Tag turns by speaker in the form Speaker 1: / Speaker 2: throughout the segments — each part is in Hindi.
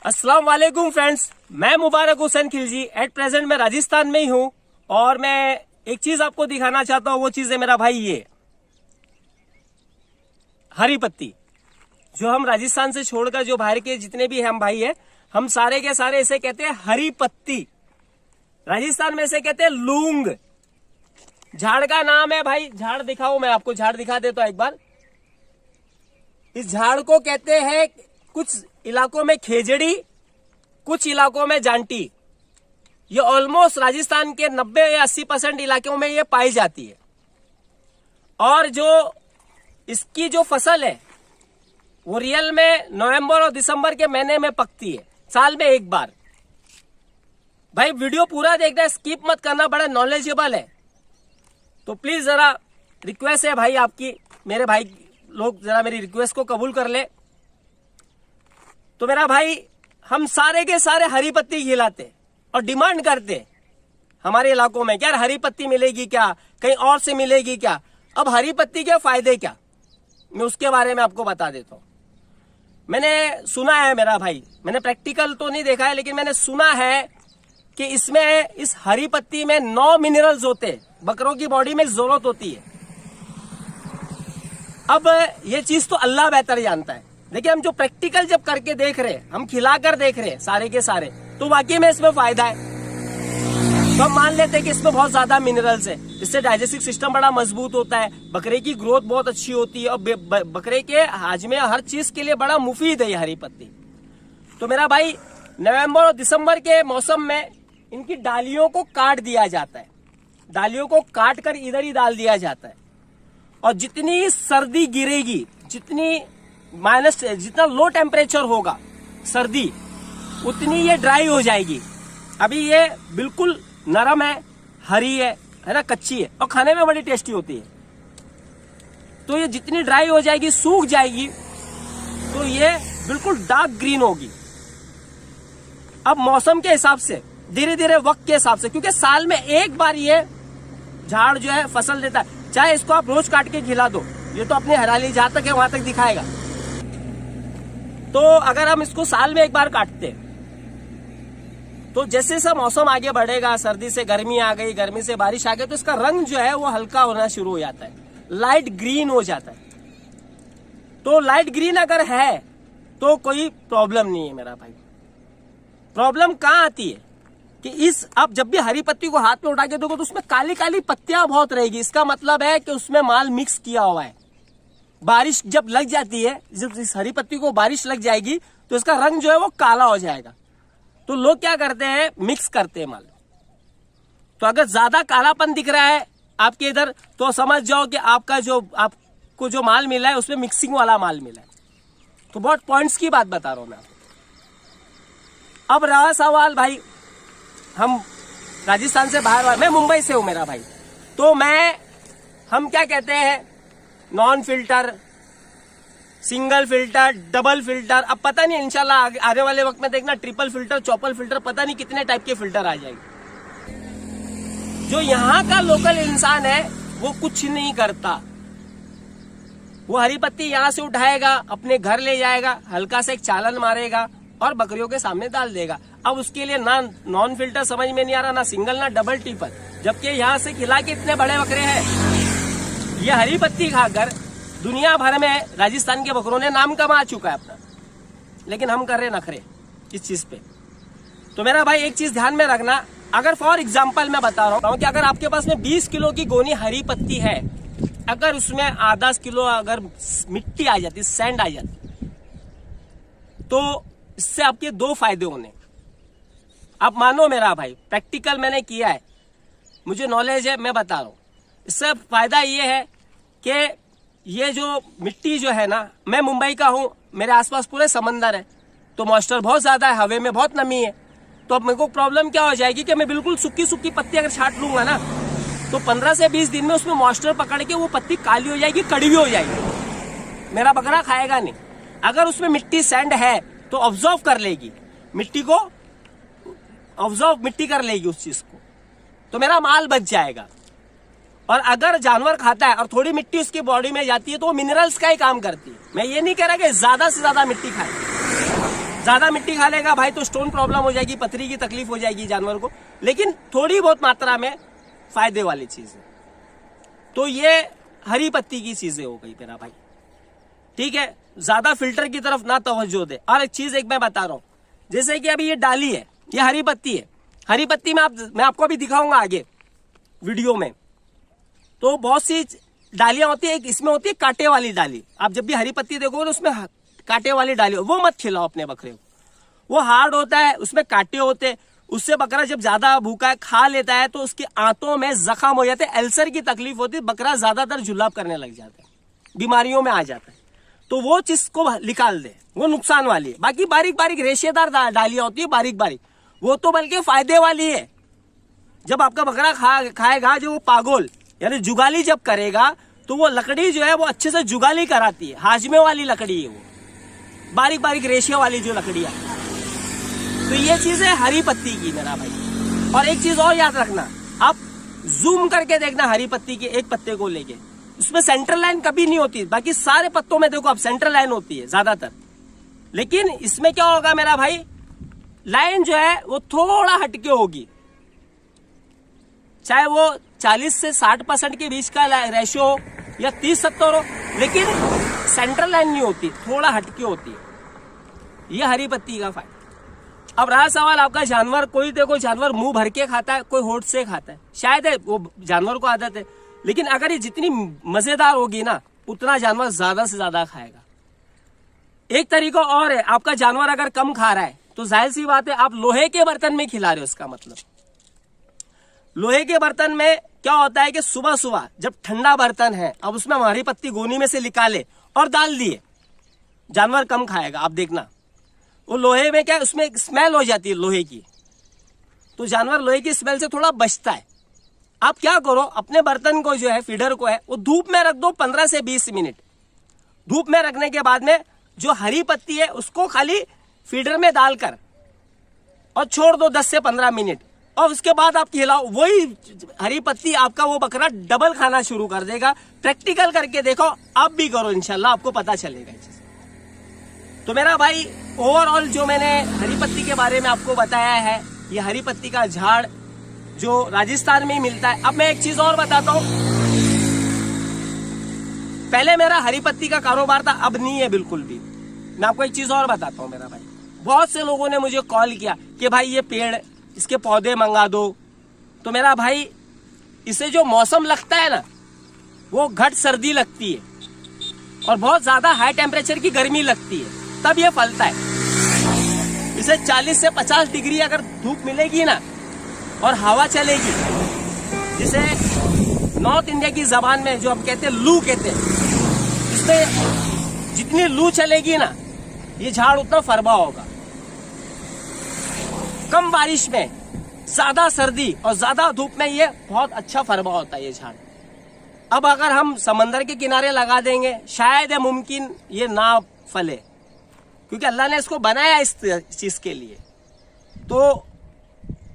Speaker 1: अस्सलाम वालेकुम फ्रेंड्स, मैं मुबारक हुसैन खिलजी। एट प्रेजेंट मैं राजस्थान में ही हूँ और मैं एक चीज आपको दिखाना चाहता हूँ। वो चीज है मेरा भाई ये हरी पत्ती, जो हम राजस्थान से छोड़कर जो बाहर के जितने भी हम भाई हैं, हम सारे के सारे इसे कहते हैं हरी पत्ती। राजस्थान में इसे कहते हैं लूंग। झाड़ का नाम है भाई, झाड़ दिखाओ, मैं आपको झाड़ दिखा देता हूं एक बार। इस झाड़ को कहते हैं कुछ इलाकों में खेजड़ी, कुछ इलाकों में जांटी। ये ऑलमोस्ट राजस्थान के 90 या 80% इलाकों में ये पाई जाती है। और जो इसकी जो फसल है वो रियल में नवंबर और दिसंबर के महीने में पकती है, साल में एक बार। भाई वीडियो पूरा देखना, स्किप मत करना, बड़ा नॉलेजेबल है। तो प्लीज जरा रिक्वेस्ट है भाई आपकी, मेरे भाई लोग जरा मेरी रिक्वेस्ट को कबूल कर ले। तो मेरा भाई, हम सारे के सारे हरी पत्ती खिलाते और डिमांड करते हमारे इलाकों में, क्या हरी पत्ती मिलेगी क्या, कहीं और से मिलेगी क्या। अब हरी पत्ती के फायदे क्या, मैं उसके बारे में आपको बता देता हूं। मैंने सुना है मेरा भाई, मैंने प्रैक्टिकल तो नहीं देखा है, लेकिन मैंने सुना है कि इसमें, इस हरी पत्ती में 9 मिनरल्स होते हैं, बकरों की बॉडी में जरूरत होती है। अब ये चीज तो अल्लाह बेहतर जानता है, लेकिन हम जो प्रैक्टिकल जब करके देख रहे हैं, हम खिलाकर देख रहे हैं सारे के सारे, तो वाकई में इसमें फायदा है। तो हम मान लेते हैं कि इसमें बहुत ज्यादा मिनरल्स है, इससे डाइजेस्टिव सिस्टम बड़ा मजबूत होता है, बकरे की ग्रोथ बहुत अच्छी होती है और बकरे के हाजमे हर चीज के लिए बड़ा मुफीद है ये हरी पत्ती। तो मेरा भाई, नवंबर और दिसंबर के मौसम में इनकी डालियों को काट दिया जाता है, डालियों को काट कर इधर ही डाल दिया जाता है। और जितनी सर्दी गिरेगी, जितना लो टेम्परेचर होगा सर्दी, उतनी ये ड्राई हो जाएगी। अभी ये बिल्कुल नरम है, हरी है ना, कच्ची है और खाने में बड़ी टेस्टी होती है। तो ये जितनी ड्राई हो जाएगी, सूख जाएगी, तो ये बिल्कुल डार्क ग्रीन होगी। अब मौसम के हिसाब से, धीरे धीरे वक्त के हिसाब से, क्योंकि साल में एक बार ये झाड़ जो है फसल देता है, चाहे इसको आप रोज काट के खिला दो, ये तो अपनी हरियाली जहां तक है वहां तक दिखाएगा। तो अगर हम इसको साल में एक बार काटते हैं, तो जैसे जैसा मौसम आगे बढ़ेगा, सर्दी से गर्मी आ गई, गर्मी से बारिश आ गई, तो इसका रंग जो है वो हल्का होना शुरू हो जाता है, लाइट ग्रीन हो जाता है। तो लाइट ग्रीन अगर है तो कोई प्रॉब्लम नहीं है मेरा भाई। प्रॉब्लम कहां आती है कि आप जब भी हरी पत्ती को हाथ में उठा के दोगे तो उसमें काली काली पत्तियां बहुत रहेगी। इसका मतलब है कि उसमें माल मिक्स किया हुआ है। बारिश जब लग जाती है, जब इस हरी पत्ती को बारिश लग जाएगी, तो इसका रंग जो है वो काला हो जाएगा। तो लोग क्या करते हैं, मिक्स करते हैं माल। तो अगर ज्यादा कालापन दिख रहा है आपके इधर, तो समझ जाओ कि आपको जो माल मिला है उसमें मिक्सिंग वाला माल मिला है। तो बहुत पॉइंट्स की बात बता रहा हूं मैं आपको। अब रहा सवाल भाई, हम राजस्थान से बाहर, मैं मुंबई से हूं मेरा भाई, तो हम क्या कहते हैं, non filter, single filter, double filter, अब पता नहीं, इंशाल्लाह आने वाले वक्त में देखना ट्रिपल फिल्टर, चौपल फिल्टर, पता नहीं कितने टाइप के फिल्टर आ जाएंगे। जो यहाँ का लोकल इंसान है वो कुछ नहीं करता, वो हरी पत्ती यहाँ से उठाएगा, अपने घर ले जाएगा, हल्का सा एक चालन मारेगा और बकरियों के सामने डाल देगा। अब उसके लिए ना नॉन फिल्टर समझ में नहीं आ रहा, ना सिंगल ना डबल ट्रिपल, जबकि यहाँ से खिला के इतने बड़े बकरे हैं। ये हरी पत्ती खाकर दुनिया भर में राजस्थान के बकरों ने नाम कमा चुका है अपना, लेकिन हम कर रहे नखरे इस चीज पे। तो मेरा भाई एक चीज ध्यान में रखना, अगर फॉर एग्जांपल मैं बता रहा हूँ कि अगर आपके पास में 20 किलो की गोनी हरी पत्ती है, अगर उसमें आधा किलो अगर मिट्टी आ जाती, सैंड आ जाती, तो इससे आपके 2 फायदे होने। आप मानो मेरा भाई, प्रैक्टिकल मैंने किया है, मुझे नॉलेज है, मैं बता रहा हूँ। इससे फायदा ये है कि ये जो मिट्टी जो है ना, मैं मुंबई का हूँ, मेरे आसपास पूरे समंदर है, तो मॉइस्चर बहुत ज्यादा है, हवा में बहुत नमी है। तो अब मेरे को प्रॉब्लम क्या हो जाएगी कि मैं बिल्कुल सूखी सूखी पत्ती अगर छाट लूंगा ना, तो 15 से 20 दिन में उसमें मॉइस्चर पकड़ के वो पत्ती काली हो जाएगी, कड़वी हो जाएगी, मेरा बकरा खाएगा नहीं। अगर उसमें मिट्टी सैंड है तो ऑब्जर्व कर लेगी, मिट्टी कर लेगी उस चीज को, तो मेरा माल बच जाएगा। और अगर जानवर खाता है और थोड़ी मिट्टी उसकी बॉडी में जाती है, तो वो मिनरल्स का ही काम करती है। मैं ये नहीं कह रहा कि ज्यादा से ज्यादा मिट्टी खाए, ज्यादा मिट्टी खा लेगा भाई तो स्टोन प्रॉब्लम हो जाएगी, पथरी की तकलीफ हो जाएगी जानवर को, लेकिन थोड़ी बहुत मात्रा में फायदे वाली चीज है। तो ये हरी पत्ती की चीजें हो गई मेरा भाई, ठीक है। ज्यादा फिल्टर की तरफ ना तवज्जो दे। और एक चीज मैं बता रहा हूं, जैसे कि अभी ये डाली है, ये हरी पत्ती है। हरी पत्ती में मैं आपको अभी दिखाऊंगा आगे वीडियो में। तो बहुत सी डालियां होती है, इसमें होती है कांटे वाली डाली। आप जब भी हरी पत्ती देखोगे तो उसमें कांटे वाली डाली, वो मत खिलाओ अपने बकरे को। वो हार्ड होता है, उसमें कांटे होते हैं, उससे बकरा जब ज्यादा भूखा है खा लेता है तो उसकी आंतों में जख्म हो जाते हैं, अल्सर की तकलीफ होती है, बकरा ज्यादातर जुलाब करने लग जाता है, बीमारियों में आ जाता है। तो वो चीज को निकाल दे, वो नुकसान वाली है। बाकी बारीक बारीक रेशेदार डालियां होती है, बारीक बारीक, वो तो बल्कि फायदे वाली है। जब आपका बकरा खाएगा, जो वो पागोल यानी जुगाली जब करेगा तो वो लकड़ी जो है वो अच्छे से जुगाली कराती है, हाजमे वाली लकड़ी है वो, बारीक बारीक रेशे वाली जो लकड़ी है। तो ये चीज है हरी पत्ती की मेरा भाई। और एक चीज और याद रखना, आप जूम करके देखना हरी पत्ती के एक पत्ते को लेके, उसमें सेंट्रल लाइन कभी नहीं होती। बाकी सारे पत्तों में देखो आप सेंट्रल लाइन होती है ज्यादातर, लेकिन इसमें क्या होगा मेरा भाई, लाइन जो है वो थोड़ा हटके होगी, चाहे वो 40 से 60% के बीच का रेशियो हो या 30-70 हो, लेकिन सेंट्रल लाइन नहीं होती, थोड़ा हटके होती है। ये हरी पत्ती का फायदा। अब रहा सवाल आपका जानवर, कोई देखो जानवर मुंह भर के खाता है, कोई होठ से खाता है, शायद है वो जानवर को आदत है, लेकिन अगर ये जितनी मजेदार होगी ना उतना जानवर ज्यादा से ज्यादा खाएगा। एक तरीका और है, आपका जानवर अगर कम खा रहा है तो जाहिर सी बात है आप लोहे के बर्तन में खिला रहे हो। इसका मतलब लोहे के बर्तन में क्या होता है कि सुबह सुबह जब ठंडा बर्तन है, अब उसमें हरी पत्ती गोनी में से निकाले और डाल दिए, जानवर कम खाएगा। आप देखना वो लोहे में क्या, उसमें एक स्मेल हो जाती है लोहे की, तो जानवर लोहे की स्मेल से थोड़ा बचता है। आप क्या करो, अपने बर्तन को जो है फीडर को है वो धूप में रख दो 15 से 20 मिनट। धूप में रखने के बाद में जो हरी पत्ती है उसको खाली फीडर में डालकर और छोड़ दो 10 से 15 मिनट, और उसके बाद आप खिलाओ। वही हरी पत्ती आपका वो बकरा डबल खाना शुरू कर देगा। प्रैक्टिकल करके देखो, आप भी करो, इंशाल्लाह आपको पता चलेगा। तो मेरा भाई ओवरऑल जो मैंने हरी पत्ती के बारे में आपको बताया है, ये हरी पत्ती का झाड़ जो राजस्थान में ही मिलता है। अब मैं एक चीज और बताता हूँ, पहले मेरा हरी पत्ती का कारोबार था, अब नहीं है बिल्कुल भी। मैं आपको एक चीज और बताता हूँ मेरा भाई, बहुत से लोगों ने मुझे कॉल किया कि भाई ये पेड़, इसके पौधे मंगा दो। तो मेरा भाई इसे जो मौसम लगता है ना, वो घट सर्दी लगती है और बहुत ज्यादा हाई टेम्परेचर की गर्मी लगती है, तब ये फलता है। इसे 40 से 50 डिग्री अगर धूप मिलेगी ना और हवा चलेगी, जिसे नॉर्थ इंडिया की जबान में जो हम कहते हैं लू कहते हैं, इसमें जितनी लू चलेगी ना ये झाड़ उतना फरबा होगा। कम बारिश में, ज्यादा सर्दी और ज्यादा धूप में ये बहुत अच्छा फरबा होता है ये झाड़। अब अगर हम समंदर के किनारे लगा देंगे शायद है मुमकिन ये ना फले, क्योंकि अल्लाह ने इसको बनाया इस चीज के लिए। तो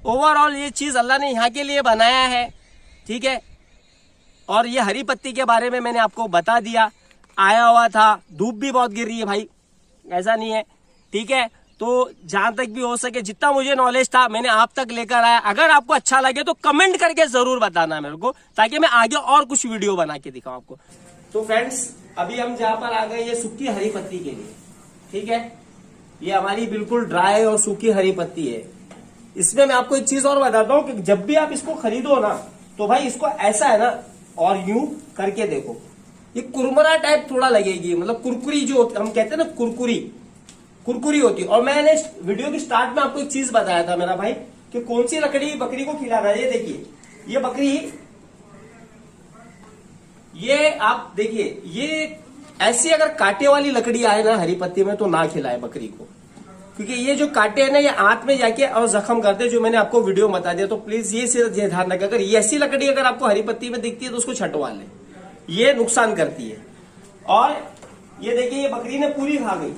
Speaker 1: ओवरऑल ये चीज अल्लाह ने यहाँ के लिए बनाया है, ठीक है। और ये हरी पत्ती के बारे में मैंने आपको बता दिया, आया हुआ था। धूप भी बहुत गिर रही है भाई, ऐसा नहीं है, ठीक है। तो जहां तक भी हो सके जितना मुझे नॉलेज था मैंने आप तक लेकर आया। अगर आपको अच्छा लगे तो कमेंट करके जरूर बताना मेरे को, ताकि मैं आगे और कुछ वीडियो बना के दिखाऊं आपको। तो फ्रेंड्स अभी हम जहां पर आ गए ये सूखी हरी पत्ती के लिए, ठीक है। ये हमारी बिल्कुल ड्राई और सूखी हरी पत्ती है। इसमें मैं आपको एक चीज और बताता हूँ कि जब भी आप इसको खरीदो ना तो भाई इसको ऐसा है ना और यूं करके देखो, ये कुरमुरा टाइप थोड़ा लगेगी, मतलब कुरकुरी जो हम कहते हैं ना, कुरकुरी होती है। और मैंने वीडियो की स्टार्ट में आपको एक चीज बताया था मेरा भाई कि कौन सी लकड़ी बकरी को खिलाना है। ये देखिए, ये बकरी, ये आप देखिए, ये ऐसी अगर कांटे वाली लकड़ी आए ना हरी पत्ती में तो ना खिलाए बकरी को, क्योंकि ये जो कांटे हैं ना ये आंत में जाके और जख्म करते हैं, जो मैंने आपको वीडियो बता दिया। तो प्लीज ये सिर्फ ध्यान रखें, अगर ये ऐसी लकड़ी अगर आपको हरी पत्ती में दिखती है तो उसको छटवा लें, ये नुकसान करती है। और ये देखिए, ये बकरी ने पूरी खा गई।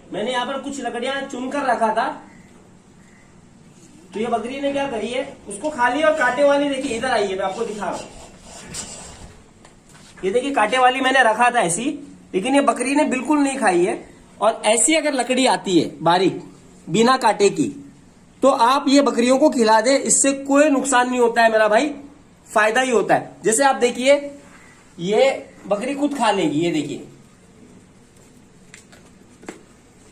Speaker 1: मैंने यहाँ पर कुछ लकड़ियां चुनकर रखा था, तो ये बकरी ने क्या करी है, उसको खा लिया। और कांटे वाली देखिए, इधर आइए मैं आपको दिखा रहा हूं। ये देखिए कांटे वाली मैंने रखा था ऐसी, लेकिन ये बकरी ने बिल्कुल नहीं खाई है। और ऐसी अगर लकड़ी आती है बारीक बिना कांटे की, तो आप ये बकरियों को खिला दे, इससे कोई नुकसान नहीं होता है मेरा भाई, फायदा ही होता है। जैसे आप देखिए ये बकरी खुद खा लेगी, ये देखिए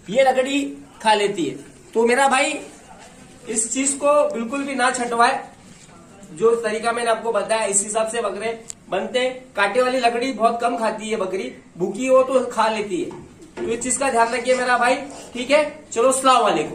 Speaker 1: ये लकड़ी खा लेती है। तो मेरा भाई इस चीज को बिल्कुल भी ना छंटवाए, जो तरीका मैंने आपको बताया इस हिसाब से बकरे बनते। कांटे वाली लकड़ी बहुत कम खाती है बकरी, भूखी हो तो खा लेती है, तो इस चीज का ध्यान रखिए मेरा भाई, ठीक है। चलो अस्सलाम वालेकुम।